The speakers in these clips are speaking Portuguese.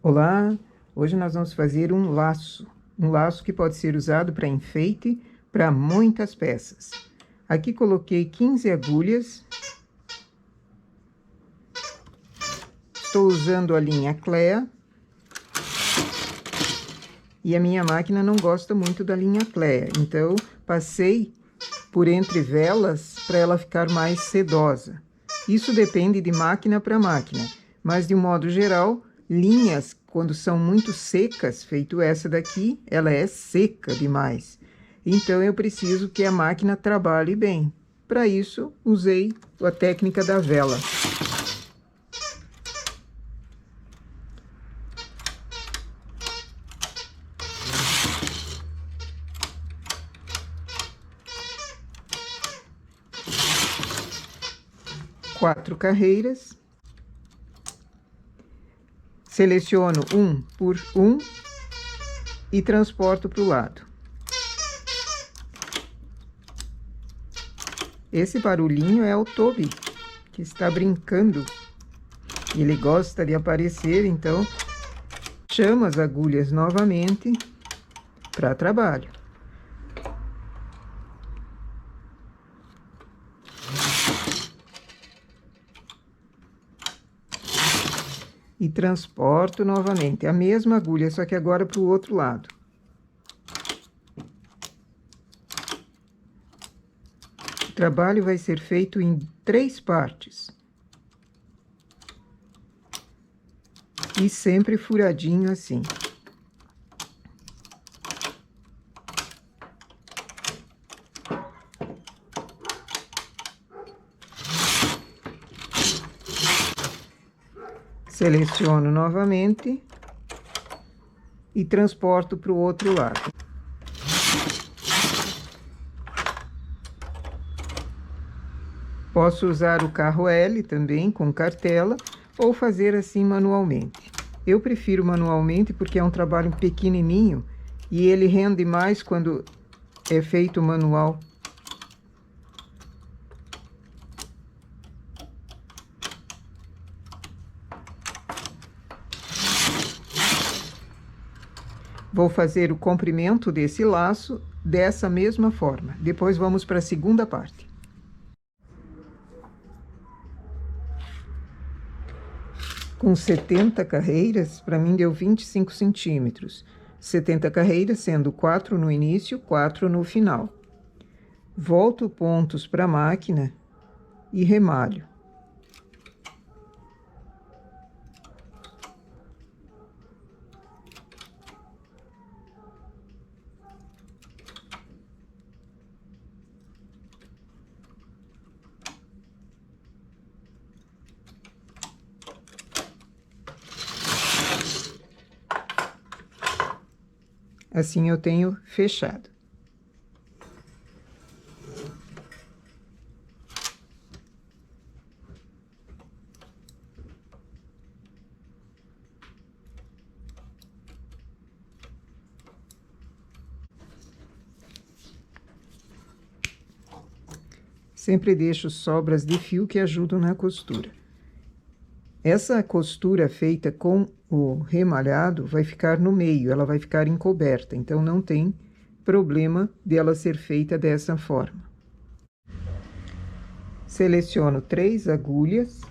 Olá, hoje nós vamos fazer um laço que pode ser usado para enfeite para muitas peças. Aqui coloquei 15 agulhas, estou usando a linha Clea, e a minha máquina não gosta muito da linha Clea, então passei por entre velas para ela ficar mais sedosa. Isso depende de máquina para máquina, mas de um modo geral, linhas, quando são muito secas, feito essa daqui, ela é seca demais. Então, eu preciso que a máquina trabalhe bem. Para isso, usei a técnica da vela. Quatro carreiras. Seleciono um por um e transporto para o lado. Esse barulhinho é o Toby, que está brincando. Ele gosta de aparecer, então chamo as agulhas novamente para trabalho. E transporto novamente a mesma agulha, só que agora para o outro lado. O trabalho vai ser feito em 3 partes. E sempre furadinho assim. Seleciono novamente e transporto para o outro lado. Posso usar o carro L também com cartela ou fazer assim manualmente. Eu prefiro manualmente porque é um trabalho pequenininho e ele rende mais quando é feito manual. Vou fazer o comprimento desse laço dessa mesma forma. Depois vamos para a segunda parte. Com 70 carreiras, para mim deu 25 centímetros. 70 carreiras, sendo 4 no início, 4 no final. Volto pontos para a máquina e remalho. Assim eu tenho fechado. Sempre deixo sobras de fio que ajudam na costura. Essa costura feita com o remalhado vai ficar no meio, ela vai ficar encoberta, então não tem problema dela ser feita dessa forma. Seleciono 3 agulhas.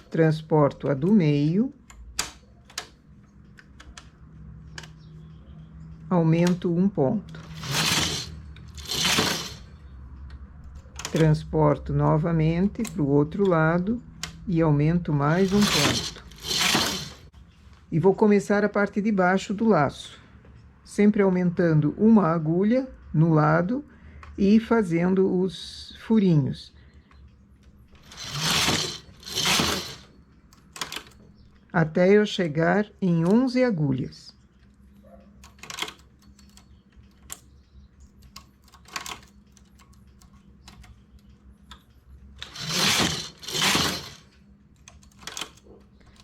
Transporto a do meio. Aumento um ponto. Transporto novamente para o outro lado e aumento mais um ponto. E vou começar a parte de baixo do laço, sempre aumentando uma agulha no lado e fazendo os furinhos. Até eu chegar em 11 agulhas.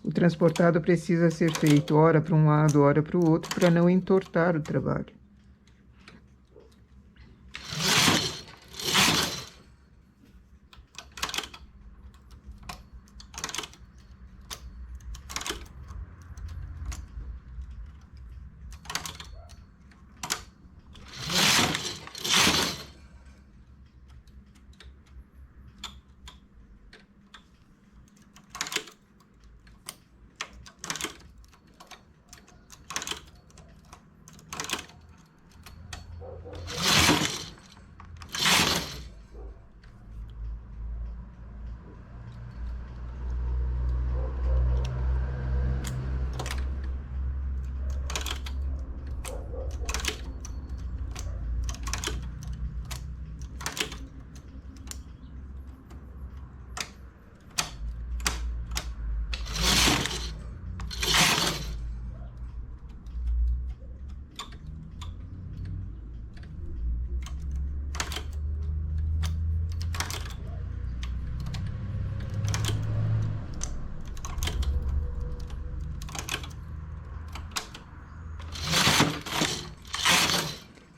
O transportado precisa ser feito ora para um lado, ora para o outro, para não entortar o trabalho.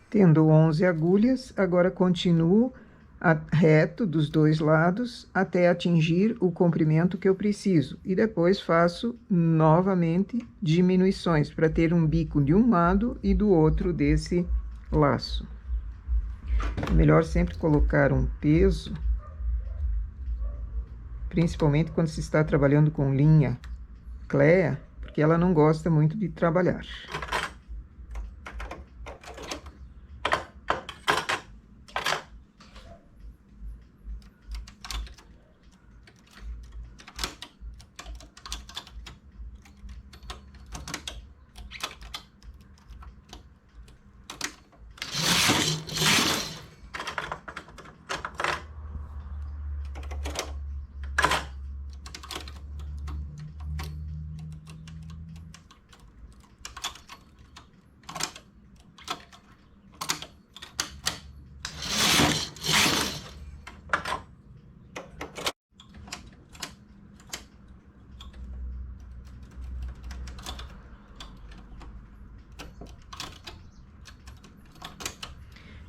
Tendo 11 agulhas, agora continuo reto dos dois lados até atingir o comprimento que eu preciso. E depois faço novamente diminuições para ter um bico de um lado e do outro desse laço. É melhor sempre colocar um peso, principalmente quando se está trabalhando com linha Clea, porque ela não gosta muito de trabalhar.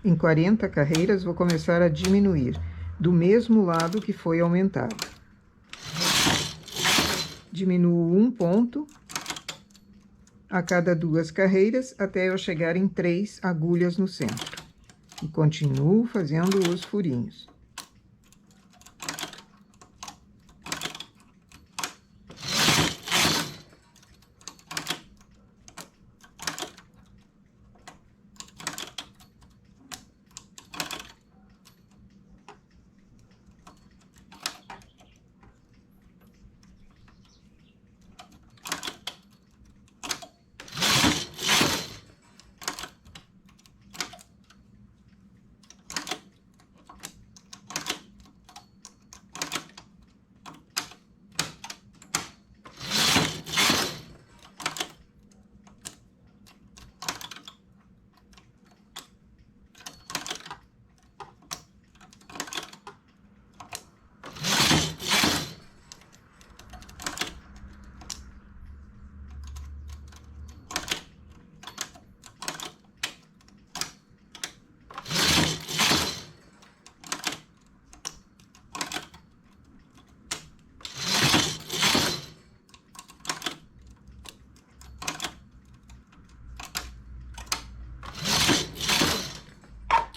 Em 40 carreiras, vou começar a diminuir do mesmo lado que foi aumentado. Diminuo um ponto a cada 2 carreiras até eu chegar em 3 agulhas no centro. E continuo fazendo os furinhos.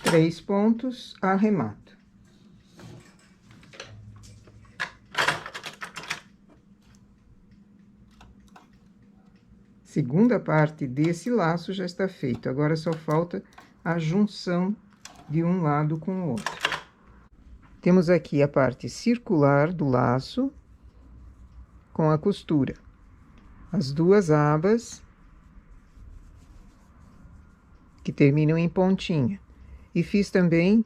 Três pontos, arremato. Segunda parte desse laço já está feito. Agora só falta a junção de um lado com o outro. Temos aqui a parte circular do laço com a costura. As duas abas que terminam em pontinha. E fiz também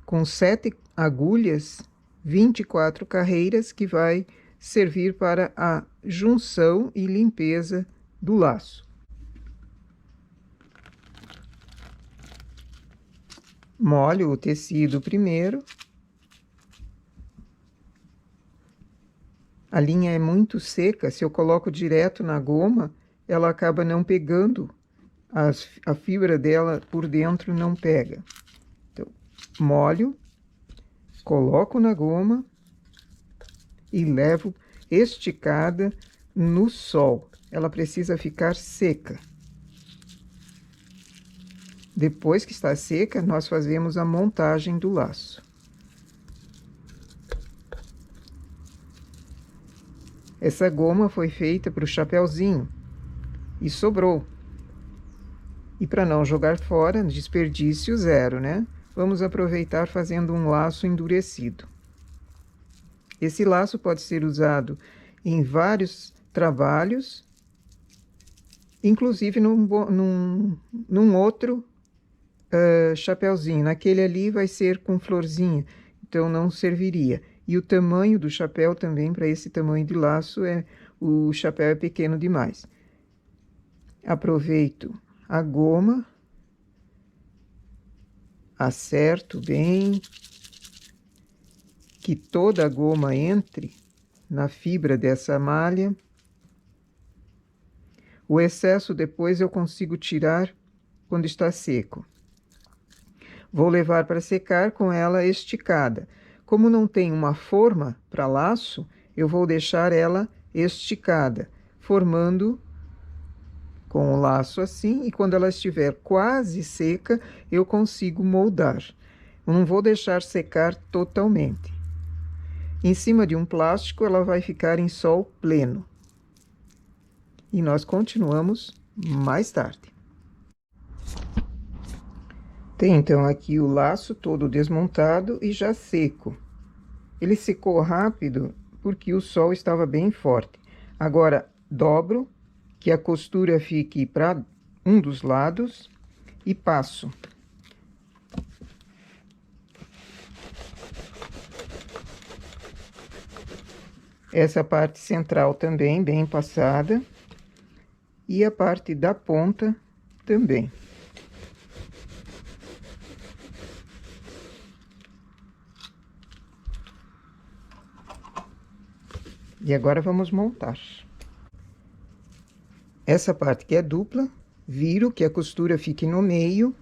com 7 agulhas, 24 carreiras, que vai servir para a junção e limpeza do laço. Molho o tecido primeiro. A linha é muito seca, se eu coloco direto na goma, ela acaba não pegando, a fibra dela por dentro não pega. Então, molho, coloco na goma e levo esticada no sol. Ela precisa ficar seca. Depois que está seca, nós fazemos a montagem do laço. Essa goma foi feita para o chapeuzinho e sobrou. E para não jogar fora, desperdício zero, né? Vamos aproveitar fazendo um laço endurecido. Esse laço pode ser usado em vários trabalhos, inclusive num outro chapeuzinho. Naquele ali vai ser com florzinha, então não serviria. E o tamanho do chapéu também, para esse tamanho de laço, o chapéu é pequeno demais. Aproveito a goma, acerto bem, que toda a goma entre na fibra dessa malha. O excesso depois eu consigo tirar quando está seco. Vou levar para secar com ela esticada. Como não tem uma forma para laço, eu vou deixar ela esticada, formando com o laço assim, e quando ela estiver quase seca, eu consigo moldar. Eu não vou deixar secar totalmente. Em cima de um plástico, ela vai ficar em sol pleno. E nós continuamos mais tarde. Tem então aqui o laço todo desmontado e já seco. Ele secou rápido porque o sol estava bem forte. Agora, dobro, que a costura fique para um dos lados, e passo. Essa parte central também bem passada, e a parte da ponta também. E agora vamos montar. Essa parte que é dupla, viro que a costura fique no meio.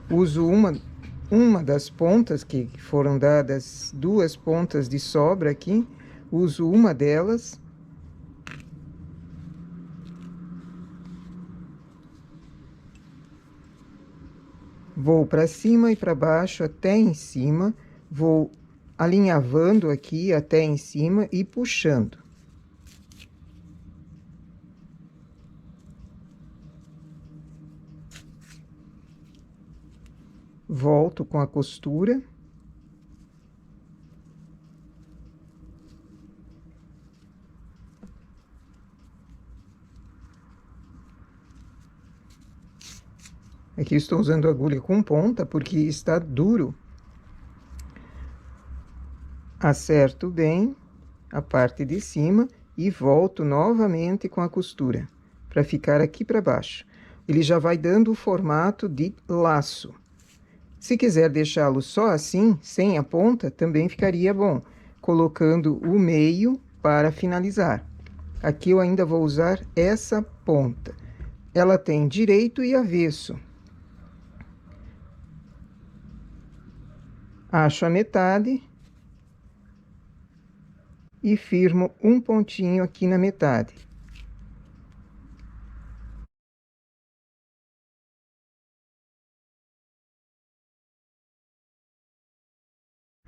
Uso uma das pontas que foram dadas, duas pontas de sobra aqui. Uso uma delas. Vou para cima e para baixo até em cima. Vou alinhavando aqui até em cima e puxando. Volto com a costura. Aqui estou usando agulha com ponta porque está duro. Acerto bem a parte de cima e volto novamente com a costura para ficar aqui para baixo. Ele já vai dando o formato de laço. Se quiser deixá-lo só assim, sem a ponta, também ficaria bom, colocando o meio para finalizar. Aqui eu ainda vou usar essa ponta. Ela tem direito e avesso. Acho a metade e firmo um pontinho aqui na metade.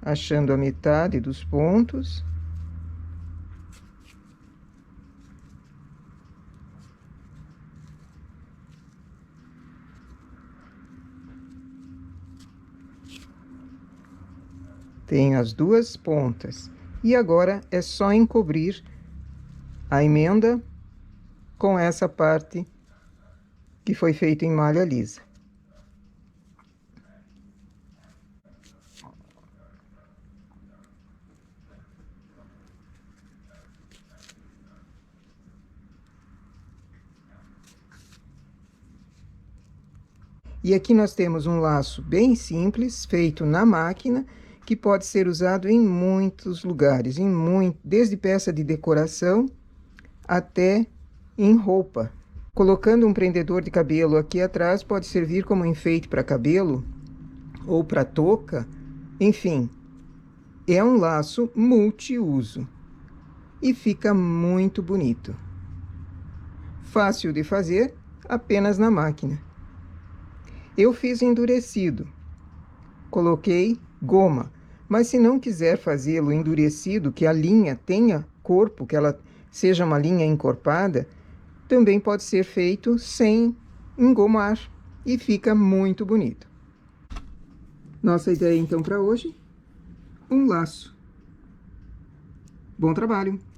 Achando a metade dos pontos. Tenho as duas pontas. E agora é só encobrir a emenda com essa parte que foi feita em malha lisa. E aqui nós temos um laço bem simples, feito na máquina, que pode ser usado em muitos lugares, desde peça de decoração até em roupa. Colocando um prendedor de cabelo aqui atrás, pode servir como enfeite para cabelo ou para touca. Enfim, é um laço multiuso e fica muito bonito. Fácil de fazer, apenas na máquina. Eu fiz endurecido, coloquei goma, mas se não quiser fazê-lo endurecido, que a linha tenha corpo, que ela seja uma linha encorpada, também pode ser feito sem engomar e fica muito bonito. Nossa ideia então para hoje, um laço. Bom trabalho!